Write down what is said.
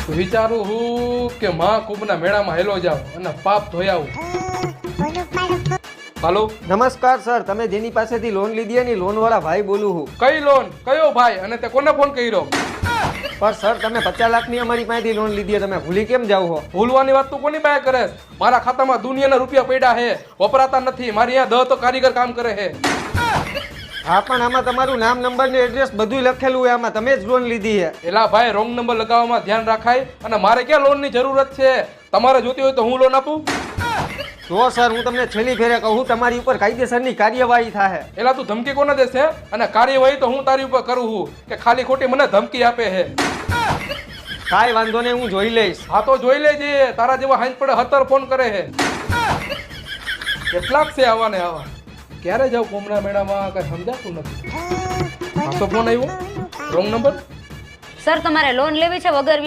વિચારું હું કે મહાકુંભના મેળામાં હેલો જાઉં અને પાપ ધોઈ આવું. હાલો, નમસ્કાર સર, તમે જેની પાસેથી લોન લીધી એની લોન વાળા ભાઈ બોલું છું. કઈ લોન? કયો ભાઈ? અને તે કોને ફોન કર્યો? પણ સર તમે 50 લાખની અમારી પાસેથી લોન લીધી, તમે ભૂલી કેમ જાવ છો? ભૂલવાની વાત તું કોની પાસે કરે? મારા ખાતામાં દુનિયાના રૂપિયા પડ્યા હે, વપરાતા નથી. મારી અહીંયા 10 તો કારીગર કામ કરે હે. હા પણ આમાં તમારું નામ, નંબર ને એડ્રેસ બધું લખેલું હોય, આમાં તમે જ લોન લીધી છે. એલા ભાઈ, રોંગ નંબર લગાવવામાં ધ્યાન રાખાય. અને મારે ક્યાં લોનની જરૂરત છે? તમારે જોતી હોય તો હું લોન આપું? તો સર હું તમને છેલ્લી ફેરે કહું, તમારી ઉપર કાયદેસરની કાર્યવાહી થાય. એલા તું ધમકી કોને દેશે? અને કાર્યવાહી તો હું તારી ઉપર કરું છું કે ખાલી ખોટી મને ધમકી આપે હે? કાંઈ વાંધો નહીં, હું જોઈ લઈશ. હા તો જોઈ લેજે. તારા જેવા હાંજ પડે 17 ફોન કરે હે. કેટલાક છે આવા ને આવા. ક્યારે જાવ કુંભના મેળામાં કઈ સમજાતું નથી. હા તો ફોન આવ્યો, રોંગ નંબર. સર તમારે લોન લેવી છે વગર